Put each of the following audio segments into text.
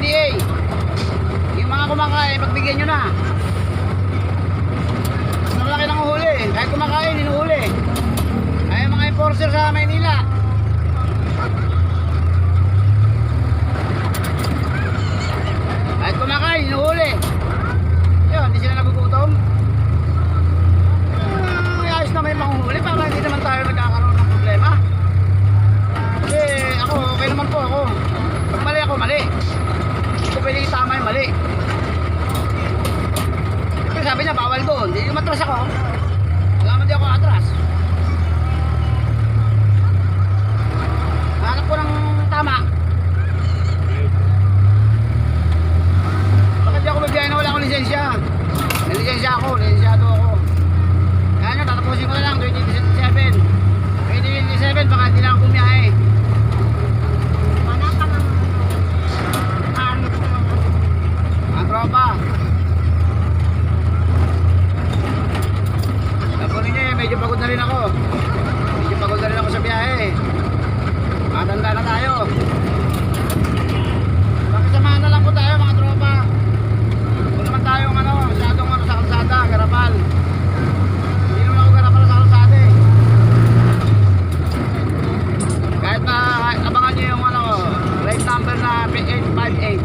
MMDA. Yung mga kumakain, pagbigyan nyo na. Mas malaki ng uhuli. Kahit kumakain, inuhuli. Ay mga enforcer sa Maynila. Kahit kumakain, inuhuli. Yun, hindi sila nagugutom. Ayos na may manguhuli para hindi naman tayo nagkakaroon ng problema. Kasi ako, okay naman po ako. Pag mali ako, mali. Hindi ko pwede tama yung mali. Siyempre sabi niya, bawal doon. Hindi matras ako. Wala man di ako atras. Hanap ko ng tama. Bakit di ako mabiyahin na wala akong lisensya? May lisensya ako, lisensyado ako. Kaya nyo, tatapusin ko na lang 2027. 2027, baka hindi na ako bumiyahe. Wala ka ng Ang tropa. Tapunin nyo eh, medyo pagod na rin ako. Medyo pagod na rin ako sa biyahe. Matanda na tayo. Makisamahan na lang po tayo mga tropa. Kung naman tayong masyadong sa kalsada, garapal. Hindi naman ako garapal sa kalsada eh. Kahit na abangan nyo yung rate number na 858.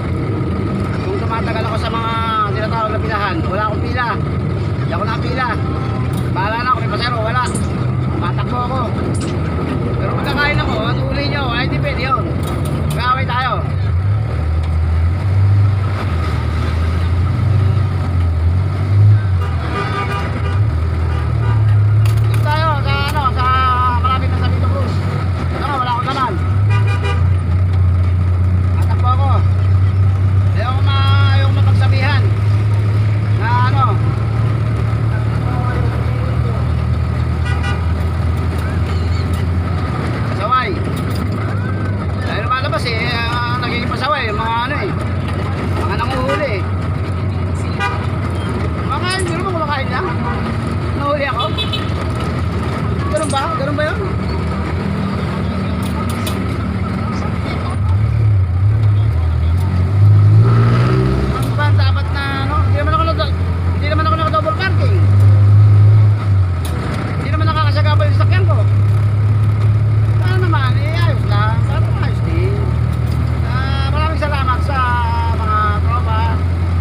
Kung tumatagal ako sa mga tinatawag na pilahan, wala akong pila. Hindi ako nakapila. Bahala na ako, may pasero, wala. Matakbo ako. Pero pagkakain ako, ang uli nyo, ay depende yun. Mag-away tayo. Dito tayo sa malapit na sa Vito Cruz. Wala akong naman. Matakbo ako. Ayaw ko mapagsabihan na pasaway. Dahil lumalabas nagiging pasaway yung mga mga nanguhuli. Kumakain, hindi naman kumakain lang. Nahuli ako. Ganun ba? Ganun ba yun? Dapat na hindi naman ako naka-double parking. Hindi naman nakakasagabal yung sakyan ko. Ano naman, ayos lang. Parang ayos din. Maraming salamat sa mga tropa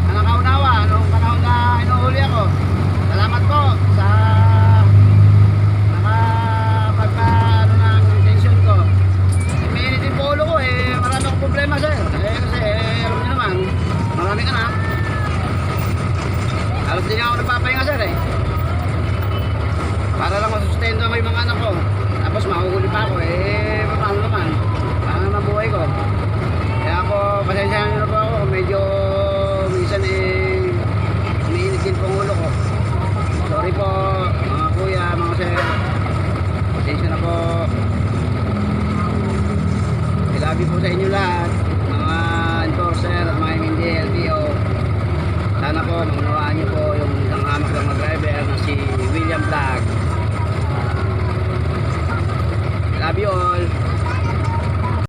na nakaunawa noong panahon na inuhuli ako. Salamat po sa nakapagpaano ng intention ko. May init yung polo ko marami akong problema sir. Kasi alam niyo naman, marami ka na. Halos din ako nagpapahinga sir para lang masustento ko yung mga anak ko. Tapos mahuhuli pa ako paano naman? Paano naman buhay ko? Kaya ako, pasensyahan nyo na po ako. Medyo minsan umiinit din po ang ulo ko. Sorry po mga kuya, mga sir. Pasensya na po. I love you po sa inyo lahat. Mga enforcer at mga MMDA, LTO. Sana po maunawaan niyo po yung isang hamak lang na driver na si William Vlog. Love you all.